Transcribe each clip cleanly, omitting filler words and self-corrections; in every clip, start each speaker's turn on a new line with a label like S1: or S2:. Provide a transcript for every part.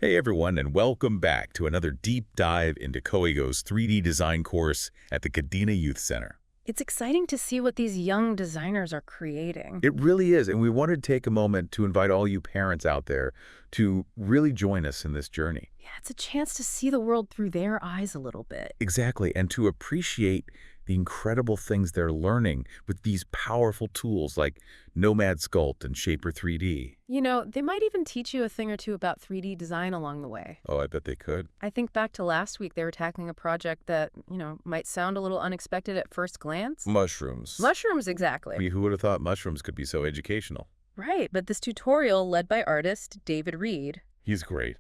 S1: Hey everyone, and welcome back to another deep dive into KOEIGO's 3D design course at the Kadena Youth Center.
S2: It's exciting to see what these young designers are creating.
S1: It really is, and we wanted to take a moment to invite all you parents out there to really join us in this journey.
S2: Yeah, it's a chance to see the world through their eyes a little bit.
S1: Exactly, and to appreciate the incredible things they're learning with these powerful tools like Nomad Sculpt and Shaper 3D.
S2: You know, they might even teach you a thing or two about 3D design along the way.
S1: Oh, I bet they could.
S2: I think back to last week, they were tackling a project that, might sound a little unexpected at first glance.
S1: Mushrooms.
S2: Mushrooms, exactly.
S1: I mean, who would have thought mushrooms could be so educational?
S2: Right, but this tutorial led by artist David Reed.
S1: He's great.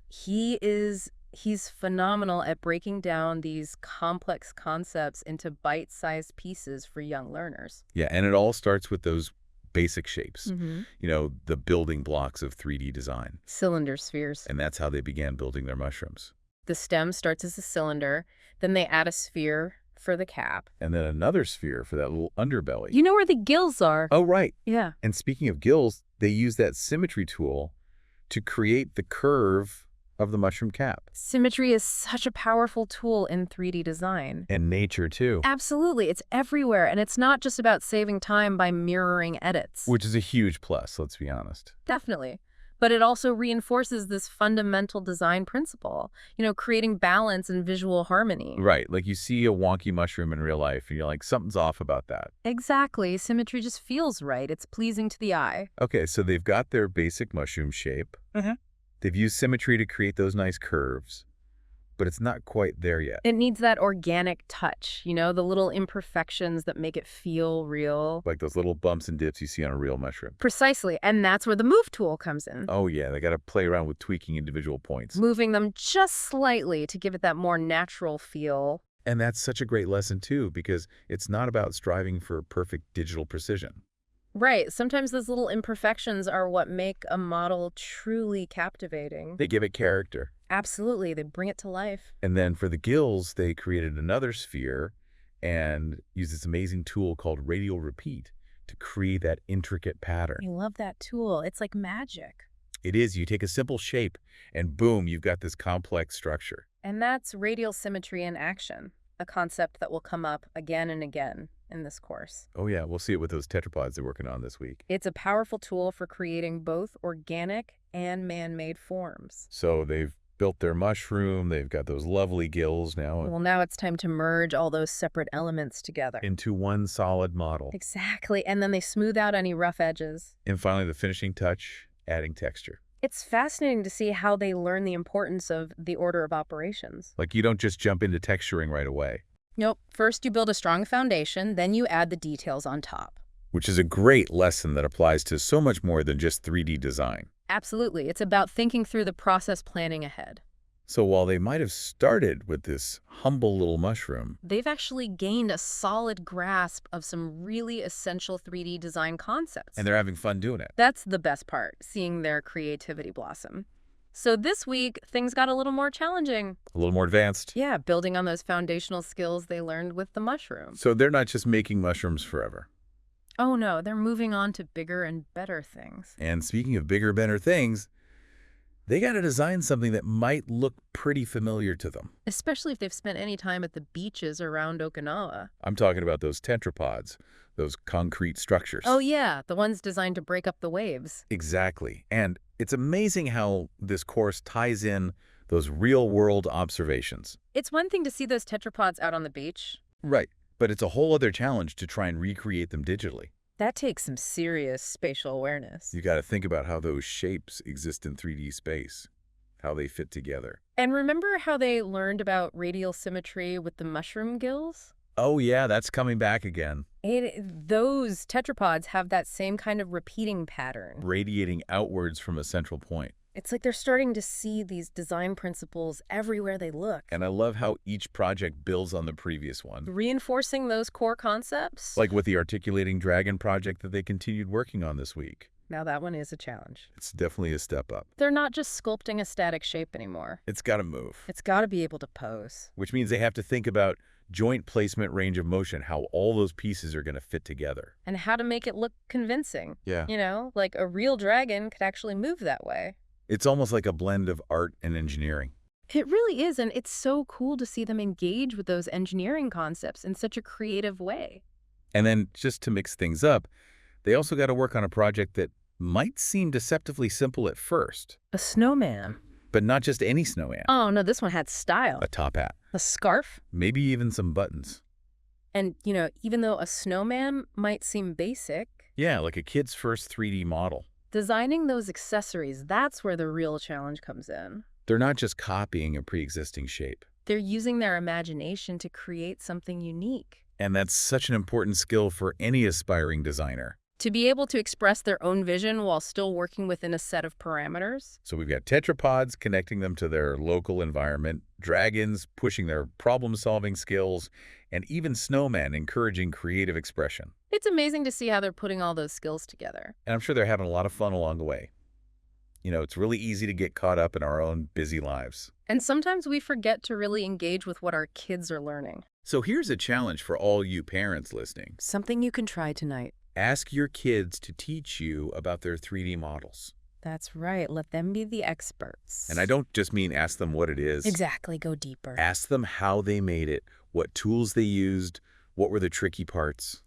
S2: He's phenomenal at breaking down these complex concepts into bite-sized pieces for young learners.
S1: Yeah, and it all starts with those basic shapes,
S2: Mm-hmm.
S1: the building blocks of 3D design.
S2: Cylinder spheres.
S1: And that's how they began building their mushrooms.
S2: The stem starts as a cylinder, then they add a sphere for the cap.
S1: And then another sphere for that little underbelly.
S2: You know where the gills are?
S1: Oh, right.
S2: Yeah.
S1: And speaking of gills, they use that symmetry tool to create the curve of the mushroom cap.
S2: Symmetry is such a powerful tool in 3D design.
S1: And nature, too.
S2: Absolutely. It's everywhere, and it's not just about saving time by mirroring edits.
S1: Which is a huge plus, let's be honest.
S2: Definitely. But it also reinforces this fundamental design principle, creating balance and visual harmony.
S1: Right, like you see a wonky mushroom in real life, and you're like, something's off about that.
S2: Exactly. Symmetry just feels right. It's pleasing to the eye.
S1: Okay, so they've got their basic mushroom shape.
S2: Mm-hmm.
S1: They've used symmetry to create those nice curves, but it's not quite there yet.
S2: It needs that organic touch, the little imperfections that make it feel real.
S1: Like those little bumps and dips you see on a real mushroom.
S2: Precisely, and that's where the move tool comes in.
S1: Oh yeah, they got to play around with tweaking individual points.
S2: Moving them just slightly to give it that more natural feel.
S1: And that's such a great lesson too, because it's not about striving for perfect digital precision.
S2: Right. Sometimes those little imperfections are what make a model truly captivating.
S1: They give it character.
S2: Absolutely. They bring it to life.
S1: And then for the gills, they created another sphere and used this amazing tool called radial repeat to create that intricate pattern.
S2: I love that tool. It's like magic.
S1: It is. You take a simple shape and boom, you've got this complex structure.
S2: And that's radial symmetry in action, a concept that will come up again and again in this course.
S1: Oh yeah, we'll see it with those tetrapods they're working on this week.
S2: It's a powerful tool for creating both organic and man-made forms.
S1: So they've built their mushroom, they've got those lovely gills now.
S2: Well, now it's time to merge all those separate elements together.
S1: Into one solid model.
S2: Exactly, and then they smooth out any rough edges.
S1: And finally, the finishing touch, adding texture.
S2: It's fascinating to see how they learn the importance of the order of operations.
S1: Like you don't just jump into texturing right away.
S2: Nope. First you build a strong foundation, then you add the details on top.
S1: Which is a great lesson that applies to so much more than just 3D design.
S2: Absolutely. It's about thinking through the process planning ahead.
S1: So while they might have started with this humble little mushroom,
S2: they've actually gained a solid grasp of some really essential 3D design concepts.
S1: and they're having fun doing it.
S2: That's the best part, seeing their creativity blossom. So this week, things got a little more challenging.
S1: A little more advanced.
S2: Yeah, building on those foundational skills they learned with the mushroom.
S1: So they're not just making mushrooms forever.
S2: Oh no, they're moving on to bigger and better things.
S1: And speaking of bigger, better things, they got to design something that might look pretty familiar to them.
S2: Especially if they've spent any time at the beaches around Okinawa.
S1: I'm talking about those tetrapods, those concrete structures.
S2: Oh yeah, the ones designed to break up the waves.
S1: Exactly. And it's amazing how this course ties in those real-world observations.
S2: It's one thing to see those tetrapods out on the beach.
S1: Right. But it's a whole other challenge to try and recreate them digitally.
S2: That takes some serious spatial awareness.
S1: You got to think about how those shapes exist in 3D space, how they fit together.
S2: And remember how they learned about radial symmetry with the mushroom gills?
S1: Oh yeah, that's coming back again.
S2: Those tetrapods have that same kind of repeating pattern.
S1: Radiating outwards from a central point.
S2: It's like they're starting to see these design principles everywhere they look.
S1: And I love how each project builds on the previous one.
S2: Reinforcing those core concepts?
S1: Like with the articulating dragon project that they continued working on this week.
S2: Now that one is a challenge.
S1: It's definitely a step up.
S2: They're not just sculpting a static shape anymore.
S1: It's got to move.
S2: It's got to be able to pose.
S1: Which means they have to think about joint placement, range of motion, how all those pieces are going to fit together.
S2: And how to make it look convincing.
S1: Yeah.
S2: Like a real dragon could actually move that way.
S1: It's almost like a blend of art and engineering.
S2: It really is, and it's so cool to see them engage with those engineering concepts in such a creative way.
S1: And then, just to mix things up, they also got to work on a project that might seem deceptively simple at first,
S2: A snowman.
S1: but not just any snowman.
S2: Oh, no, this one had style.
S1: A top hat,
S2: A scarf.
S1: maybe even some buttons.
S2: And, even though a snowman might seem basic,
S1: Yeah, like a kid's first 3D model.
S2: designing those accessories, that's where the real challenge comes in.
S1: They're not just copying a pre-existing shape.
S2: They're using their imagination to create something unique.
S1: And that's such an important skill for any aspiring designer.
S2: To be able to express their own vision while still working within a set of parameters.
S1: So we've got tetrapods connecting them to their local environment, dragons pushing their problem-solving skills, and even snowmen encouraging creative expression.
S2: It's amazing to see how they're putting all those skills together.
S1: And I'm sure they're having a lot of fun along the way. It's really easy to get caught up in our own busy lives.
S2: And sometimes we forget to really engage with what our kids are learning.
S1: So here's a challenge for all you parents listening.
S2: Something you can try tonight.
S1: Ask your kids to teach you about their 3D models.
S2: That's right. Let them be the experts.
S1: And I don't just mean ask them what it is.
S2: Exactly. Go deeper.
S1: Ask them how they made it, what tools they used, what were the tricky parts.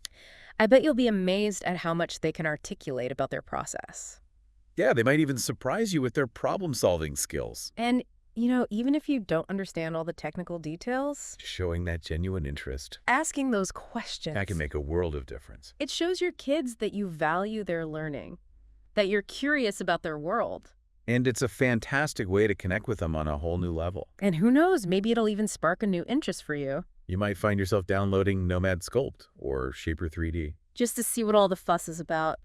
S2: I bet you'll be amazed at how much they can articulate about their process.
S1: Yeah, they might even surprise you with their problem-solving skills.
S2: And, even if you don't understand all the technical details,
S1: Showing that genuine interest,
S2: asking those questions,
S1: that can make a world of difference.
S2: it shows your kids that you value their learning, that you're curious about their world.
S1: And it's a fantastic way to connect with them on a whole new level.
S2: And who knows, maybe it'll even spark a new interest for you,
S1: You might find yourself downloading Nomad Sculpt or Shaper 3D.
S2: just to see what all the fuss is about.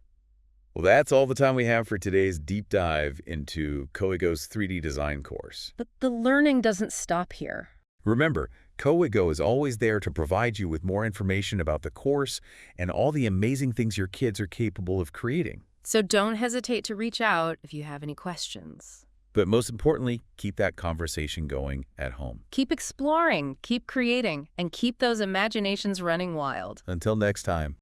S1: Well, that's all the time we have for today's deep dive into KOEIGO's 3D design course.
S2: But the learning doesn't stop here.
S1: Remember, KOEIGO is always there to provide you with more information about the course and all the amazing things your kids are capable of creating.
S2: So don't hesitate to reach out if you have any questions.
S1: But most importantly, keep that conversation going at home.
S2: Keep exploring, keep creating, and keep those imaginations running wild.
S1: Until next time.